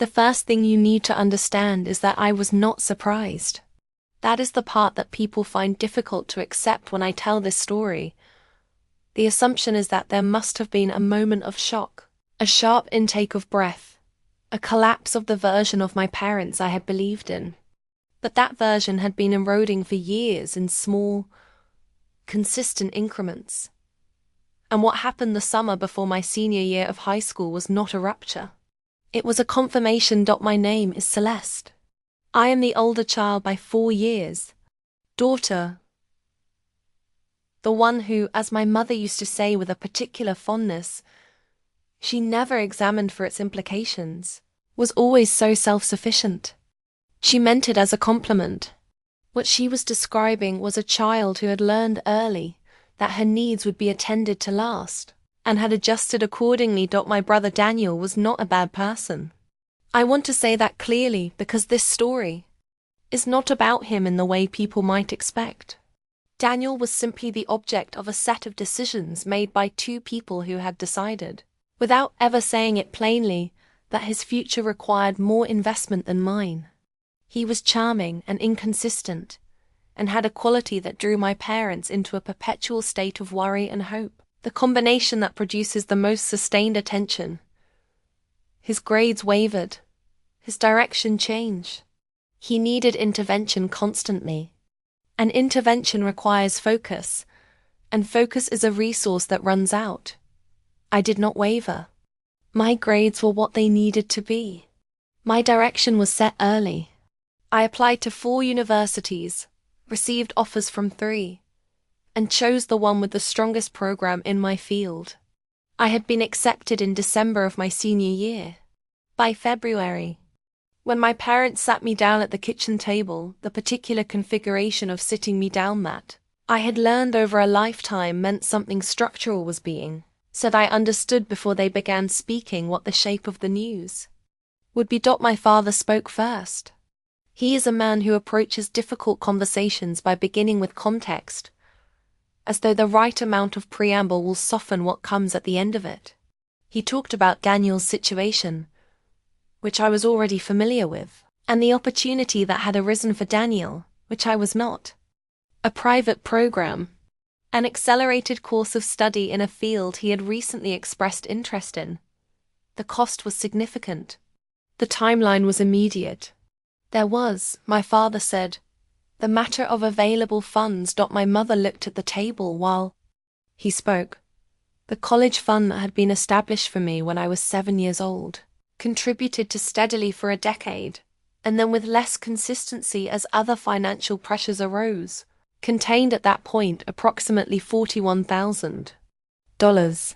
The first thing you need to understand is that I was not surprised. That is the part that people find difficult to accept when I tell this story. The assumption is that there must have been a moment of shock, a sharp intake of breath, a collapse of the version of my parents I had believed in. But that version had been eroding for years in small, consistent increments. And what happened the summer before my senior year of high school was not a rupture. It was a confirmation. My name is Celeste. I am the older child by 4 years. Daughter. The one who, as my mother used to say with a particular fondness, she never examined for its implications, was always so self-sufficient. She meant it as a compliment. What she was describing was a child who had learned early that her needs would be attended to last, and had adjusted accordingly. My brother Daniel was not a bad person. I want to say that clearly because this story is not about him in the way people might expect. Daniel was simply the object of a set of decisions made by 2 people who had decided, without ever saying it plainly, that his future required more investment than mine. He was charming and inconsistent, and had a quality that drew my parents into a perpetual state of worry and hope, the combination that produces the most sustained attention. His grades wavered. His direction changed. He needed intervention constantly. And intervention requires focus, and focus is a resource that runs out. I did not waver. My grades were what they needed to be. My direction was set early. I applied to 4 universities, received offers from 3, and chose the one with the strongest program in my field. I had been accepted in December of my senior year. By February, when my parents sat me down at the kitchen table, the particular configuration of sitting me down that I had learned over a lifetime meant something structural was being said. I understood before they began speaking what the shape of the news would be. My father spoke first. He is a man who approaches difficult conversations by beginning with context, as though the right amount of preamble will soften what comes at the end of it. He talked about Daniel's situation, which I was already familiar with, and the opportunity that had arisen for Daniel, which I was not. A private program, an accelerated course of study in a field he had recently expressed interest in. The cost was significant. The timeline was immediate. There was, my father said, the matter of available funds. My mother looked at the table while he spoke. The college fund that had been established for me when I was 7 years old, contributed to steadily for a decade, and then with less consistency as other financial pressures arose, contained at that point approximately $41,000.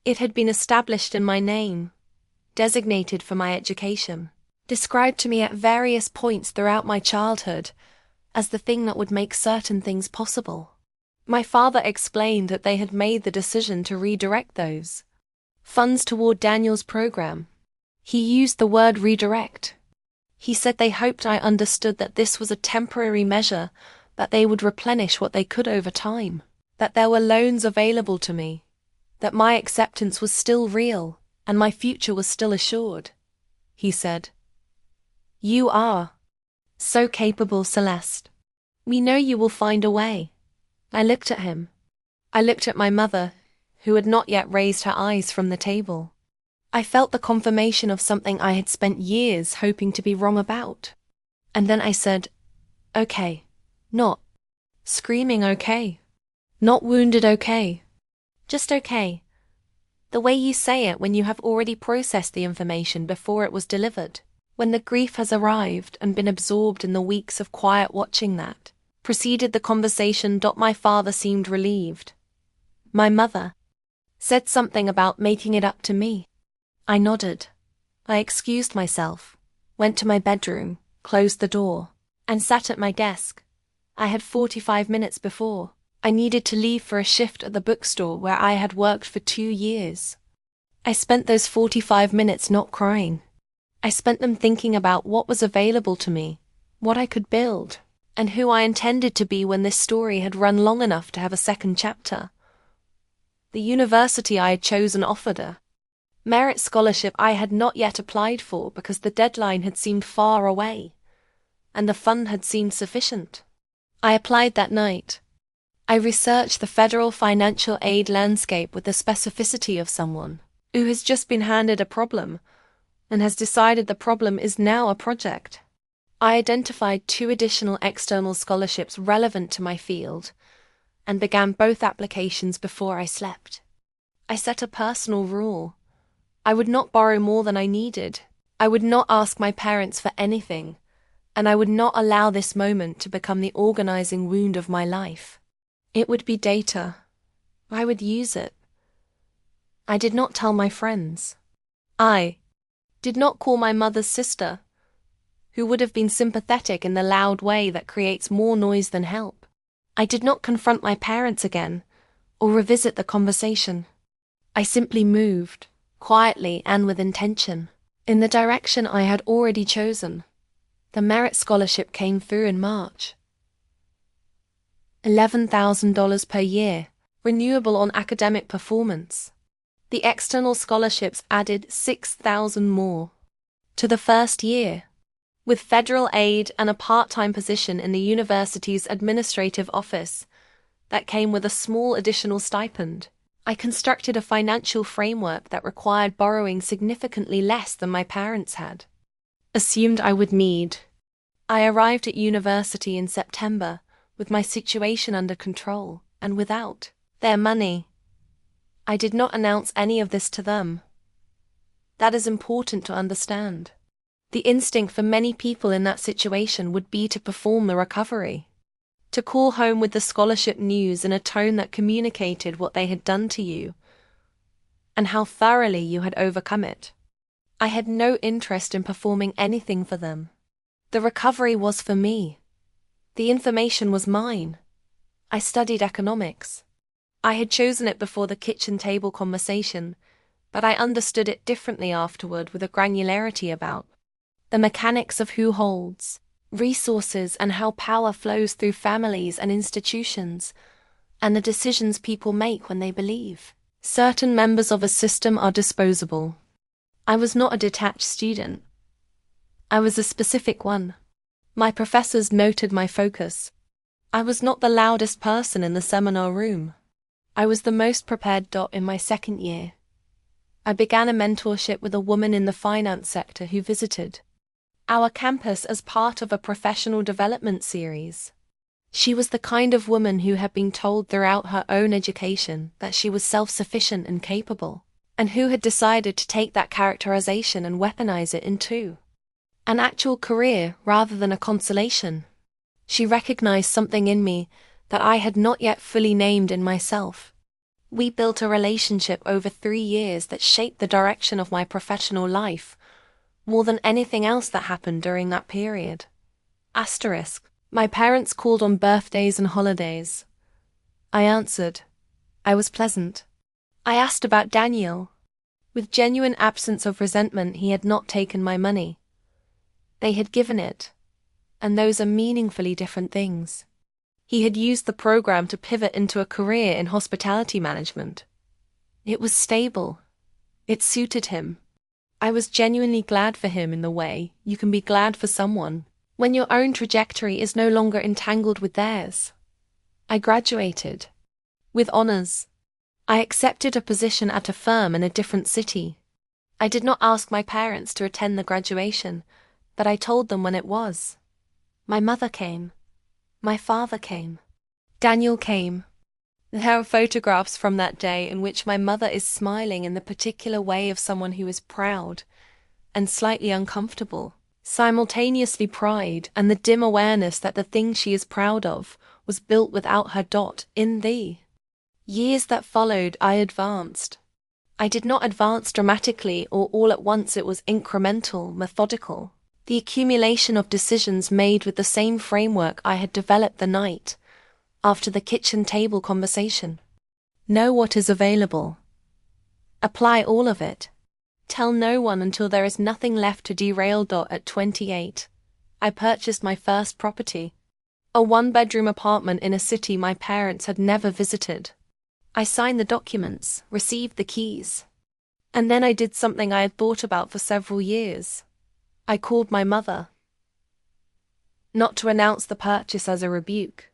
It had been established in my name, designated for my education, described to me at various points throughout my childhood as the thing that would make certain things possible. My father explained that they had made the decision to redirect those funds toward Daniel's program. He used the word redirect. He said they hoped I understood that this was a temporary measure, that they would replenish what they could over time, that there were loans available to me, that my acceptance was still real, and my future was still assured. He said, "You are so capable, Celeste. We know you will find a way." I looked at him. I looked at my mother, who had not yet raised her eyes from the table. I felt the confirmation of something I had spent years hoping to be wrong about. And then I said, "Okay. Not screaming okay. Not wounded okay. Just okay. The way you say it when you have already processed the information before it was delivered. When the grief has arrived and been absorbed in the weeks of quiet watching that preceded the conversation. My father seemed relieved. My mother said something about making it up to me. I nodded. I excused myself, went to my bedroom, closed the door, and sat at my desk. I had 45 minutes before. I needed to leave for a shift at the bookstore where I had worked for 2 years. I spent those 45 minutes not crying. I spent them thinking about what was available to me, what I could build, and who I intended to be when this story had run long enough to have a second chapter. The university I had chosen offered a Merit scholarship I had not yet applied for because the deadline had seemed far away, and the fund had seemed sufficient. I applied that night. I researched the federal financial aid landscape with the specificity of someone who has just been handed a problem and has decided the problem is now a project. I identified 2 additional external scholarships relevant to my field and began both applications before I slept. I set a personal rule. I would not borrow more than I needed. I would not ask my parents for anything, and I would not allow this moment to become the organizing wound of my life. It would be data. I would use it. I did not tell my friends. I did not call my mother's sister, who would have been sympathetic in the loud way that creates more noise than help. I did not confront my parents again, or revisit the conversation. I simply moved, quietly and with intention, in the direction I had already chosen. The merit scholarship came through in March. $11,000 per year, renewable on academic performance. The external scholarships added 6,000 more to the first year, with federal aid and a part-time position in the university's administrative office that came with a small additional stipend. I constructed a financial framework that required borrowing significantly less than my parents had assumed I would need. I arrived at university in September with my situation under control and without their money. I did not announce any of this to them. That is important to understand. The instinct for many people in that situation would be to perform the recovery, to call home with the scholarship news in a tone that communicated what they had done to you and how thoroughly you had overcome it. I had no interest in performing anything for them. The recovery was for me. The information was mine. I studied economics. I had chosen it before the kitchen table conversation, but I understood it differently afterward with a granularity about the mechanics of who holds resources and how power flows through families and institutions, and the decisions people make when they believe certain members of a system are disposable. I was not a detached student. I was a specific one. My professors noted my focus. I was not the loudest person in the seminar room. I was the most prepared in my second year. I began a mentorship with a woman in the finance sector who visited our campus as part of a professional development series. She was the kind of woman who had been told throughout her own education that she was self-sufficient and capable, and who had decided to take that characterization and weaponize it into an actual career rather than a consolation. She recognized something in me that I had not yet fully named in myself. We built a relationship over 3 years that shaped the direction of my professional life, more than anything else that happened during that period. Asterisk. My parents called on birthdays and holidays. I answered. I was pleasant. I asked about Daniel. With genuine absence of resentment, he had not taken my money. They had given it, and those are meaningfully different things. He had used the program to pivot into a career in hospitality management. It was stable. It suited him. I was genuinely glad for him in the way you can be glad for someone when your own trajectory is no longer entangled with theirs. I graduated with honors. I accepted a position at a firm in a different city. I did not ask my parents to attend the graduation, but I told them when it was. My mother came. My father came. Daniel came. There are photographs from that day in which my mother is smiling in the particular way of someone who is proud and slightly uncomfortable, simultaneously pride and the dim awareness that the thing she is proud of was built without her. In the years that followed, I advanced. I did not advance dramatically or all at once. It was incremental, methodical. The accumulation of decisions made with the same framework I had developed the night after the kitchen table conversation. Know what is available. Apply all of it. Tell no one until there is nothing left to derail. At 28, I purchased my first property, a 1-bedroom apartment in a city my parents had never visited. I signed the documents, received the keys. And then I did something I had thought about for several years. I called my mother. Not to announce the purchase as a rebuke.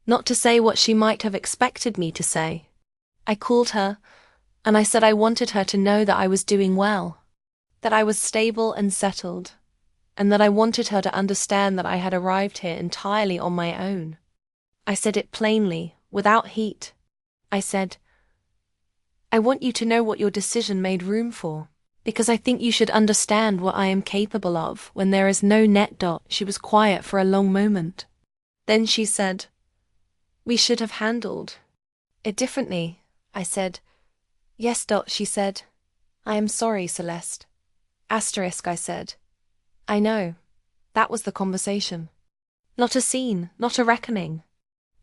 Not to say what she might have expected me to say. I called her, and I said I wanted her to know that I was doing well, that I was stable and settled, and that I wanted her to understand that I had arrived here entirely on my own. I said it plainly, without heat. I said, I want you to know what your decision made room for, because I think you should understand what I am capable of when there is no net. She was quiet for a long moment. Then she said, we should have handled it differently. I said, yes. She said, I am sorry, Celeste. Asterisk, I said. I know. That was the conversation. Not a scene, not a reckoning.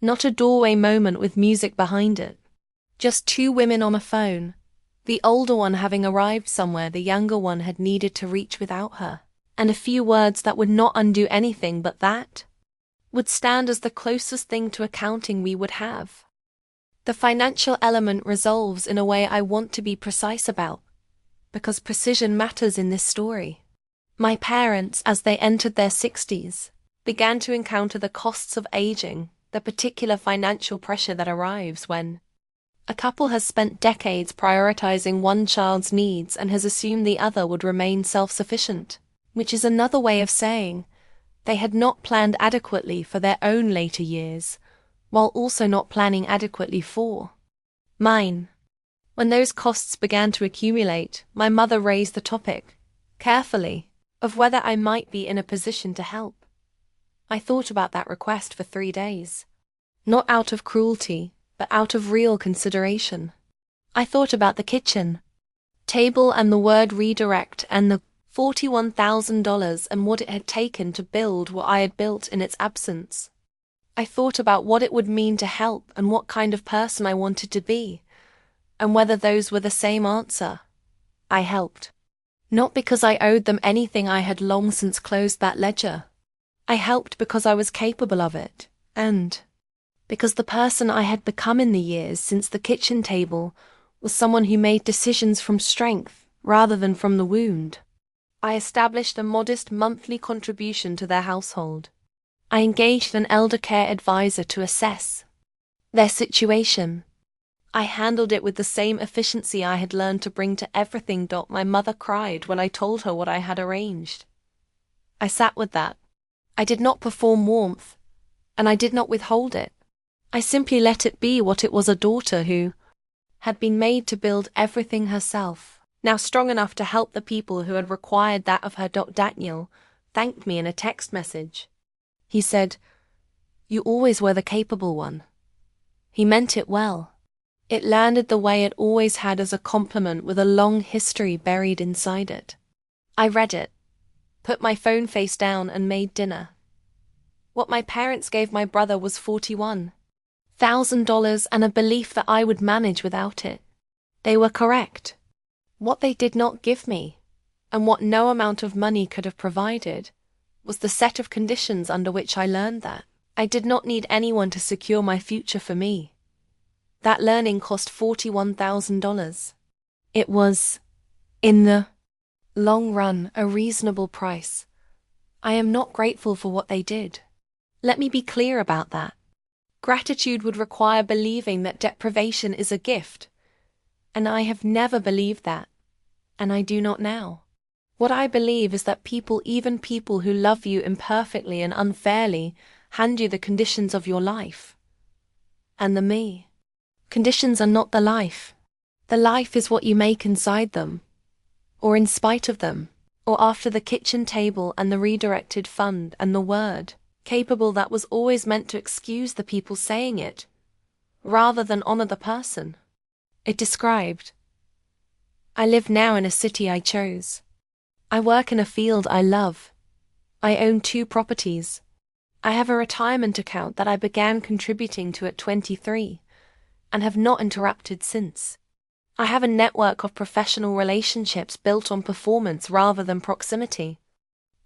Not a doorway moment with music behind it. Just two women on a phone, the older one having arrived somewhere the younger one had needed to reach without her, and a few words that would not undo anything but that would stand as the closest thing to accounting we would have. The financial element resolves in a way I want to be precise about, because precision matters in this story. My parents, as they entered their 60s, began to encounter the costs of aging, the particular financial pressure that arrives when a couple has spent decades prioritizing one child's needs and has assumed the other would remain self-sufficient, which is another way of saying they had not planned adequately for their own later years, while also not planning adequately for mine. When those costs began to accumulate, my mother raised the topic, carefully, of whether I might be in a position to help. I thought about that request for 3 days. Not out of cruelty, but out of real consideration. I thought about the kitchen table and the word redirect and the $41,000 and what it had taken to build what I had built in its absence. I thought about what it would mean to help and what kind of person I wanted to be, and whether those were the same answer. I helped. Not because I owed them anything. I had long since closed that ledger. I helped because I was capable of it, and because the person I had become in the years since the kitchen table was someone who made decisions from strength rather than from the wound. I established a modest monthly contribution to their household. I engaged an elder care advisor to assess their situation. I handled it with the same efficiency I had learned to bring to everything. My mother cried when I told her what I had arranged. I sat with that. I did not perform warmth, and I did not withhold it. I simply let it be what it was, a daughter who had been made to build everything herself, now strong enough to help the people who had required that of her. Daniel thanked me in a text message. He said, "You always were the capable one." He meant it well. It landed the way it always had, as a compliment with a long history buried inside it. I read it, put my phone face down and made dinner. What my parents gave my brother was $41,000 and a belief that I would manage without it. They were correct. What they did not give me, and what no amount of money could have provided, was the set of conditions under which I learned that I did not need anyone to secure my future for me. That learning cost $41,000. It was, in the long run, a reasonable price. I am not grateful for what they did. Let me be clear about that. Gratitude would require believing that deprivation is a gift, and I have never believed that, and I do not now. What I believe is that people, even people who love you imperfectly and unfairly, hand you the conditions of your life. And the me. Conditions are not the life. The life is what you make inside them, or in spite of them, or after the kitchen table and the redirected fund and the word capable that was always meant to excuse the people saying it, rather than honor the person it described. I live now in a city I chose. I work in a field I love. I own 2 properties. I have a retirement account that I began contributing to at 23, and have not interrupted since. I have a network of professional relationships built on performance rather than proximity.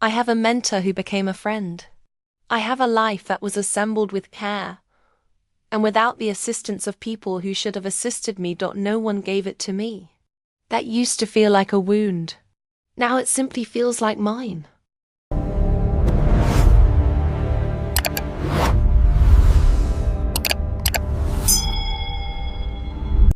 I have a mentor who became a friend. I have a life that was assembled with care, and without the assistance of people who should have assisted me. No one gave it to me. That used to feel like a wound. Now it simply feels like mine.